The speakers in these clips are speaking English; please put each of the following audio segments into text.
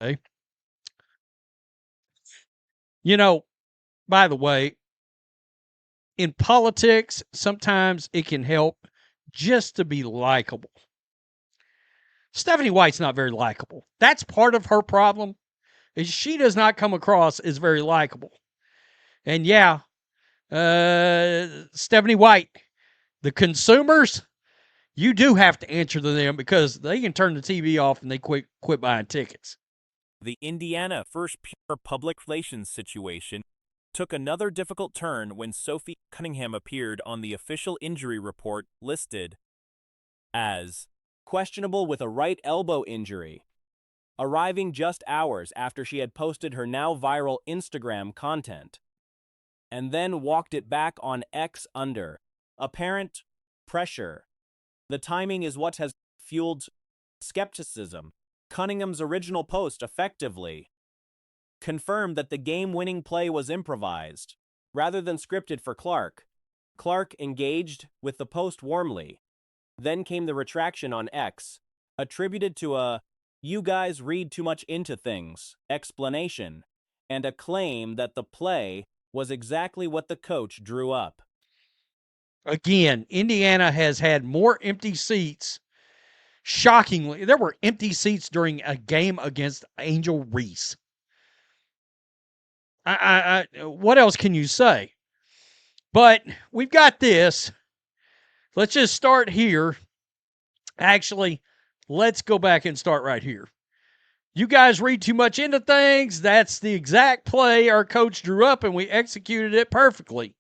Okay. You know, by the way, in politics, sometimes it can help just to be likable. Stephanie White's not very likable. That's part of her problem. Is she does not come across as very likable. And yeah, Stephanie White, the consumers, you do have to answer to them because they can turn the TV off and they quit buying tickets. The Indiana first pure public relations situation took another difficult turn when Sophie Cunningham appeared on the official injury report listed as questionable with a right elbow injury, arriving just hours after she had posted her now viral Instagram content, and then walked it back on X under apparent pressure. The timing is what has fueled skepticism. Cunningham's original post effectively confirmed that the game-winning play was improvised, rather than scripted for Clark. Clark engaged with the post warmly. Then came the retraction on X, attributed to a "you guys read too much into things" explanation, and a claim that the play was exactly what the coach drew up. Again, Indiana has had more empty seats. Shockingly, there were empty seats during a game against Angel Reese. What else can you say? But we've got this. Let's just start here. Actually, let's go back and start right here. You guys read too much into things. That's the exact play our coach drew up, and we executed it perfectly.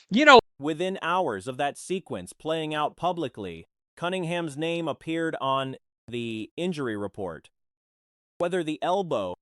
You know, Within hours of that sequence playing out publicly, Cunningham's name appeared on the injury report. Whether the elbow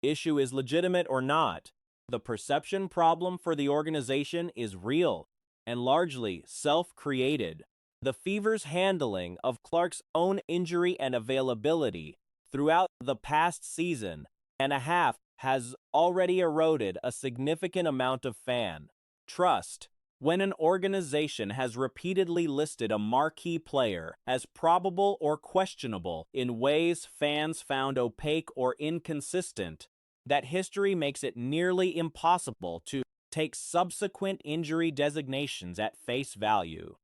issue is legitimate or not, the perception problem for the organization is real and largely self-created. The Fever's handling of Clark's own injury and availability throughout the past season and a half has already eroded a significant amount of fan trust. When an organization has repeatedly listed a marquee player as probable or questionable in ways fans found opaque or inconsistent, that history makes it nearly impossible to take subsequent injury designations at face value,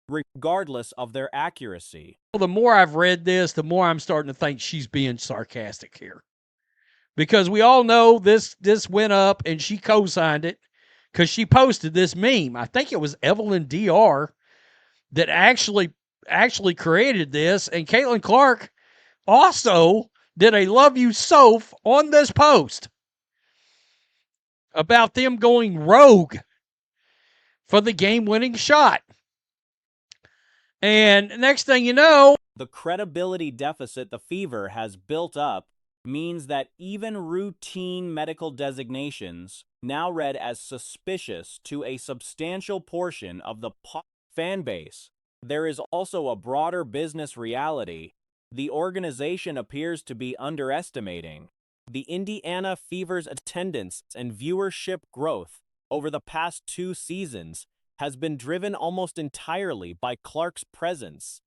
regardless of their accuracy. the more I've read this, the more I'm starting to think she's being sarcastic here. Because we all know this went up and she co-signed it because she posted this meme. I think it was Evelyn DR that actually created this, and Caitlin Clark also did a "Love You Soph" on this post about them going rogue for the game-winning shot. And next thing you know, the credibility deficit the Fever has built up means that even routine medical designations, now read as suspicious to a substantial portion of the fan base, there is also a broader business reality the organization appears to be underestimating. The Indiana Fever's attendance and viewership growth over the past 2 seasons has been driven almost entirely by Clark's presence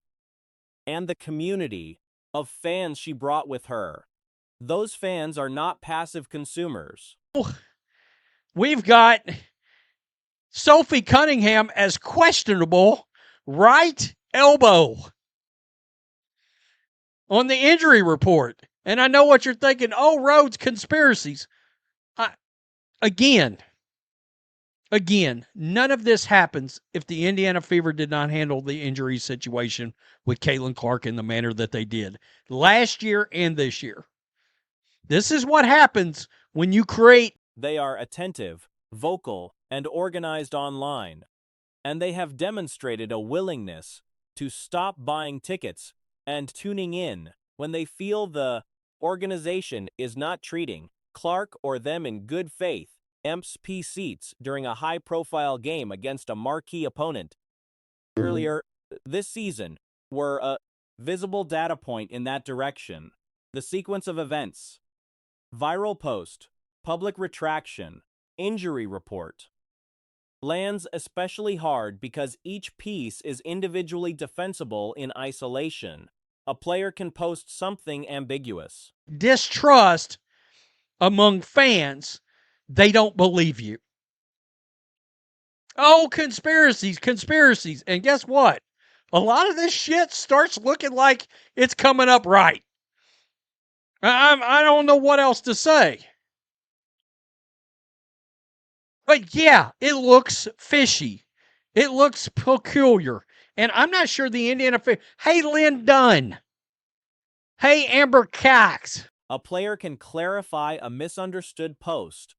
and the community of fans she brought with her. Those fans are not passive consumers. we've got Sophie Cunningham as questionable right elbow on the injury report. And I know what you're thinking. Oh, Rhodes conspiracies. Again, none of this happens if the Indiana Fever did not handle the injury situation with Caitlin Clark in the manner that they did last year and this year. This is what happens when you create. They are attentive, vocal, and organized online, and they have demonstrated a willingness to stop buying tickets and tuning in when they feel the organization is not treating Clark or them in good faith. MP seats during a high-profile game against a marquee opponent earlier this season were a visible data point in that direction. The sequence of events: viral post, public retraction, injury report, lands especially hard because each piece is individually defensible in isolation. A player can post something ambiguous. Distrust among fans, they don't believe you. Oh, conspiracies. And guess what? A lot of this shit starts looking like it's coming up right. I don't know what else to say. But yeah, it looks fishy. It looks peculiar. And I'm not sure the Indiana. Hey, Lynn Dunn. Hey, Amber Cox. A player can clarify a misunderstood post.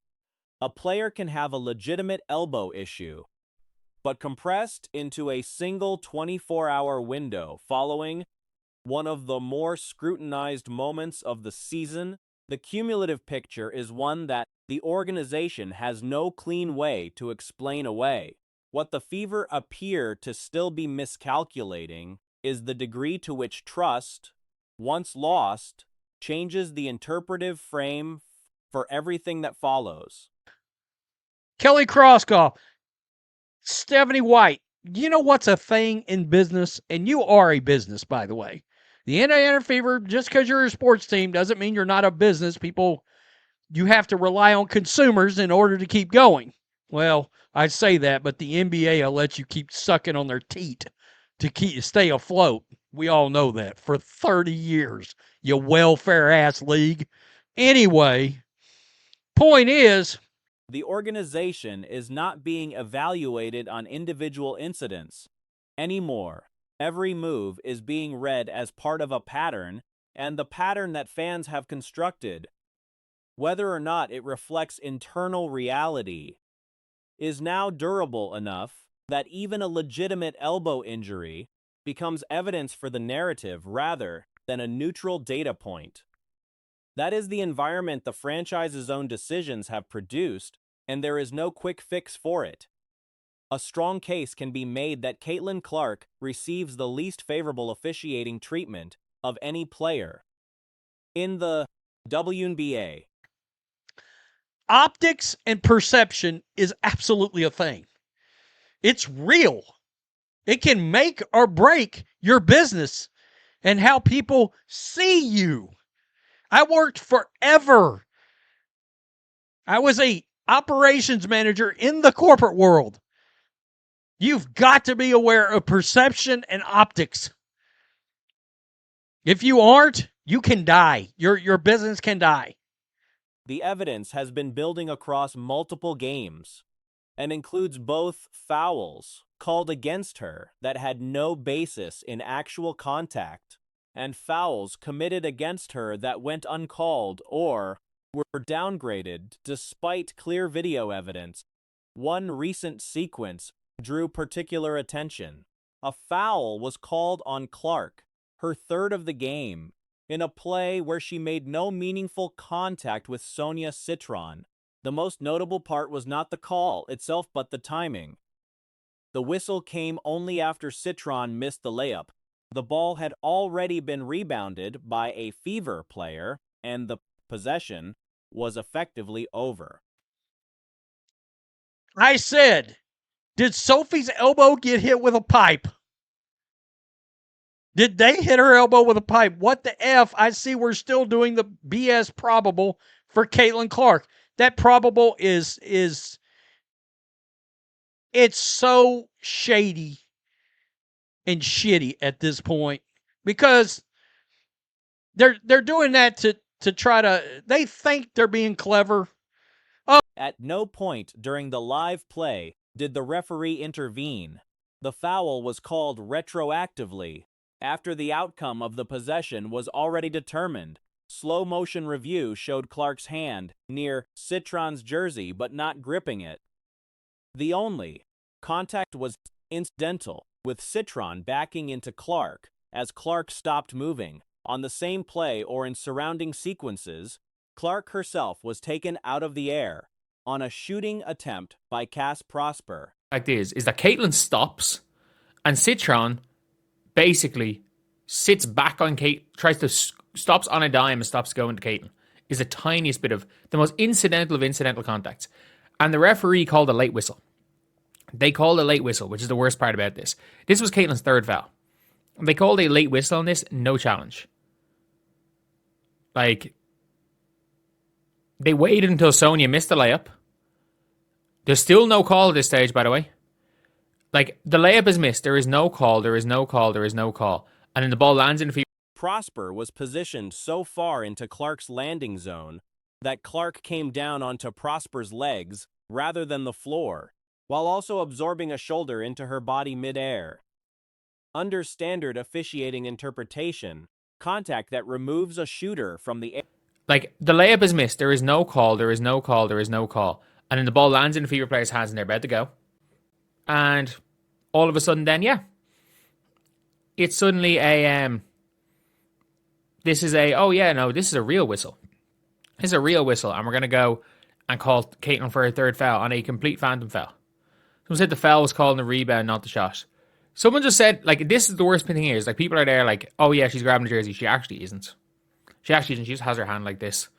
A player can have a legitimate elbow issue, but compressed into a single 24-hour window following one of the more scrutinized moments of the season, the cumulative picture is one that the organization has no clean way to explain away. What the Fever appear to still be miscalculating is the degree to which trust, once lost, changes the interpretive frame for everything that follows. Kelly Krauskopf. Stephanie White. You know what's a thing in business? And you are a business, by the way. The Indiana Fever, just because you're a sports team doesn't mean you're not a business. People, you have to rely on consumers in order to keep going. Well, I say that, but the NBA will let you keep sucking on their teat to stay afloat. We all know that for 30 years, you welfare-ass league. Anyway, point is, the organization is not being evaluated on individual incidents anymore. Every move is being read as part of a pattern, and the pattern that fans have constructed, whether or not it reflects internal reality, is now durable enough that even a legitimate elbow injury becomes evidence for the narrative rather than a neutral data point. That is the environment the franchise's own decisions have produced, and there is no quick fix for it. A strong case can be made that Caitlin Clark receives the least favorable officiating treatment of any player in the WNBA. Optics and perception is absolutely a thing. It's real. It can make or break your business and how people see you. I worked forever. I was a operations manager in the corporate world. You've got to be aware of perception and optics. If you aren't, you can die. Your business can die. The evidence has been building across multiple games and includes both fouls called against her that had no basis in actual contact and fouls committed against her that went uncalled or were downgraded despite clear video evidence. One recent sequence drew particular attention. A foul was called on Clark, her third of the game, in a play where she made no meaningful contact with Sonia Citron. The most notable part was not the call itself but the timing. The whistle came only after Citron missed the layup. The ball had already been rebounded by a Fever player, and the possession was effectively over. I said, did Sophie's elbow get hit with a pipe? Did they hit her elbow with a pipe? What the F? I see we're still doing the BS probable for Caitlin Clark. That probable is it's so shady and shitty at this point because they're doing that to try to, they think they're being clever. At no point during the live play did the referee intervene. The foul was called retroactively after the outcome of the possession was already determined. Slow motion review showed Clark's hand near Citron's jersey but not gripping it. The only contact was incidental, with Citron backing into Clark as Clark stopped moving. On the same play or in surrounding sequences, Clark herself was taken out of the air on a shooting attempt by Cass Prosper. Like this is that Caitlin stops and Citron basically sits back on Kate, tries to stops on a dime and stops going to Caitlin. Is the tiniest bit of the most incidental of incidental contacts. And the referee called a late whistle. They called a late whistle, which is the worst part about this. This was Caitlin's third foul. They called a late whistle on this, no challenge. Like, they waited until Sonia missed the layup. There's still no call at this stage, by the way. Like, the layup is missed. There is no call, there is no call, there is no call. And then the ball lands in the feet. Prosper was positioned so far into Clark's landing zone that Clark came down onto Prosper's legs rather than the floor, while also absorbing a shoulder into her body midair. Under standard officiating interpretation, contact that removes a shooter from the air. Like, the layup is missed. There is no call, there is no call, there is no call. And then the ball lands in the fever player's hands and they're about to go. And all of a sudden then, yeah. It's suddenly a, this is a real whistle. This is a real whistle. And we're going to go and call Caitlin for her third foul on a complete phantom foul. Someone said the foul was called in the rebound, not the shot. Someone just said, like, this is the worst thing here, is like, people are there like, oh yeah, she's grabbing the jersey. She actually isn't. She just has her hand like this.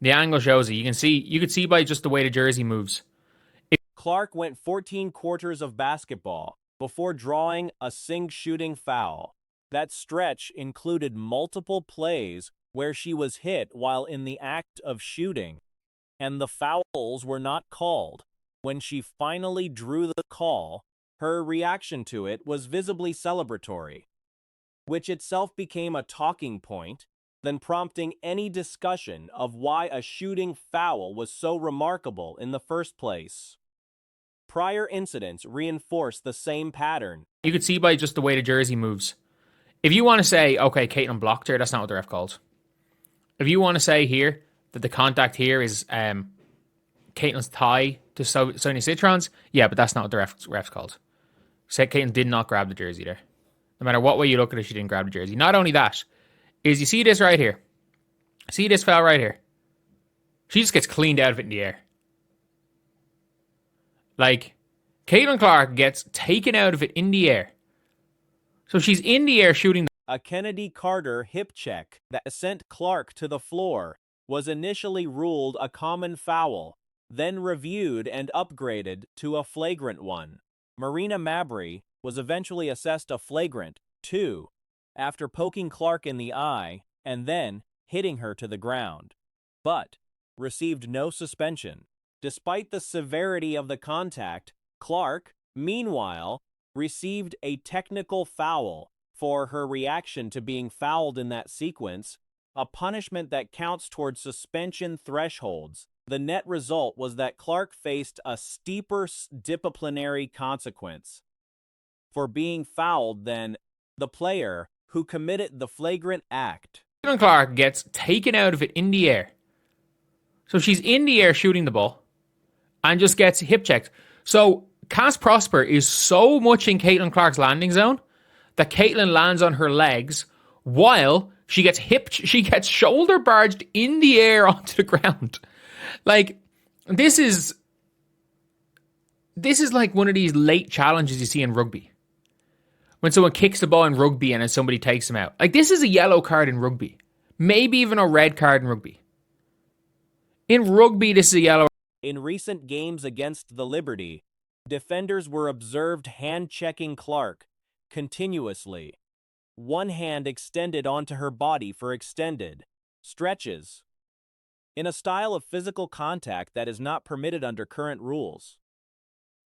The angle shows it. You could see by just the way the jersey moves. Clark went 14 quarters of basketball before drawing a shooting foul. That stretch included multiple plays where she was hit while in the act of shooting, and the fouls were not called. When she finally drew the call, her reaction to it was visibly celebratory, which itself became a talking point, then prompting any discussion of why a shooting foul was so remarkable in the first place. Prior incidents reinforced the same pattern. You could see by just the way the jersey moves. If you want to say, okay, Caitlin blocked her, that's not what the ref called. If you want to say here that the contact here is Caitlin's thigh to Sonia Citron's, yeah, but that's not what the ref's called. Said Caitlin did not grab the jersey there. No matter what way you look at it, she didn't grab the jersey. Not only that, is you see this right here. See this foul right here. She just gets cleaned out of it in the air. Like, Caitlin Clark gets taken out of it in the air. So she's in the air shooting. A Kennedy Carter hip check that sent Clark to the floor was initially ruled a common foul, then reviewed and upgraded to a flagrant one. Marina Mabry was eventually assessed a flagrant 2 after poking Clark in the eye and then hitting her to the ground, but received no suspension. Despite the severity of the contact, Clark, meanwhile, received a technical foul for her reaction to being fouled in that sequence, a punishment that counts towards suspension thresholds. The net result was that Clark faced a steeper disciplinary consequence for being fouled than the player who committed the flagrant act. Caitlin Clark gets taken out of it in the air. So she's in the air shooting the ball and just gets hip checked. So Cass Prosper is so much in Caitlin Clark's landing zone that Caitlin lands on her legs while she gets shoulder barged in the air onto the ground. Like, this is like one of these late challenges you see in rugby. When someone kicks the ball in rugby and then somebody takes them out. Like, this is a yellow card in rugby. Maybe even a red card in rugby. In rugby, this is a yellow. In recent games against the Liberty, defenders were observed hand-checking Clark continuously. One hand extended onto her body for extended stretches, in a style of physical contact that is not permitted under current rules.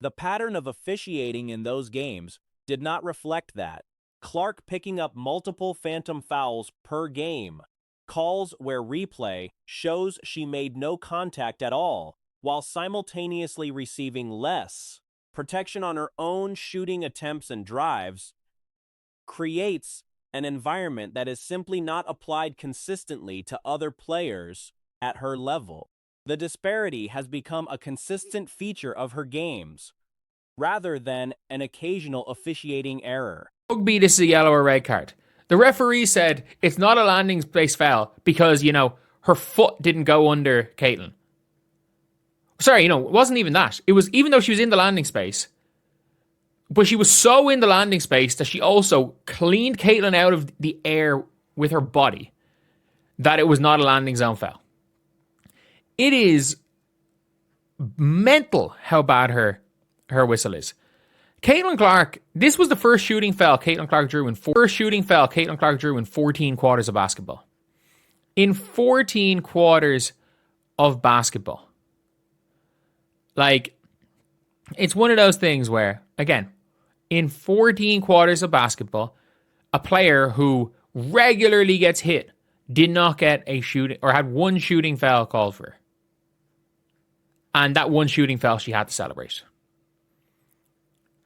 The pattern of officiating in those games did not reflect that. Clark picking up multiple phantom fouls per game, calls where replay shows she made no contact at all, while simultaneously receiving less protection on her own shooting attempts and drives, creates an environment that is simply not applied consistently to other players at her level. The disparity has become a consistent feature of her games, rather than an occasional officiating error. Rugby, this is a yellow or red card. The referee said it's not a landing space foul because, her foot didn't go under Caitlin. Sorry, it wasn't even that. It was, even though she was in the landing space, but she was so in the landing space that she also cleaned Caitlin out of the air with her body that it was not a landing zone foul. It is mental how bad her whistle is. Caitlin Clark, this was the first shooting foul Caitlin Clark drew in 14 quarters of basketball. In 14 quarters of basketball. Like, it's one of those things where, again, in 14 quarters of basketball, a player who regularly gets hit did not get a shooting, or had one shooting foul called for her. And that one shooting foul she had to celebrate.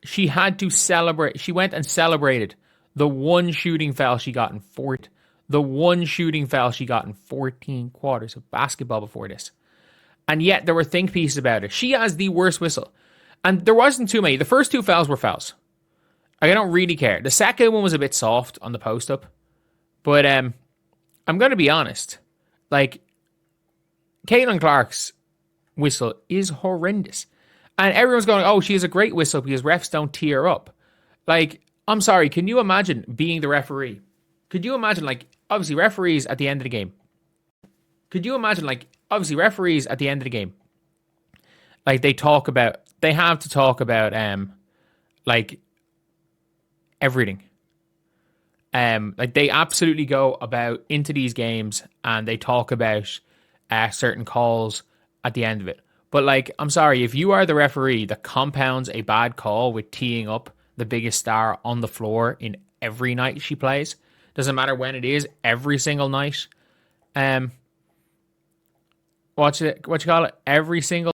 She had to celebrate. She went and celebrated the one shooting foul she got in 14 quarters of basketball before this. And yet there were think pieces about it. She has the worst whistle. And there wasn't too many. The first two fouls were fouls. I don't really care. The second one was a bit soft on the post up. But I'm going to be honest. Like, Caitlin Clark's whistle is horrendous. And everyone's going, oh, she has a great whistle because refs don't tee her up. Like, I'm sorry, can you imagine being the referee? Could you imagine, like, obviously referees at the end of the game. Like, they have to talk about, like, everything. Like, they absolutely go about into these games and they talk about certain calls at the end of it. But, like, I'm sorry, if you are the referee that compounds a bad call with teeing up the biggest star on the floor in every night she plays, doesn't matter when it is, every single night, what you call it, every single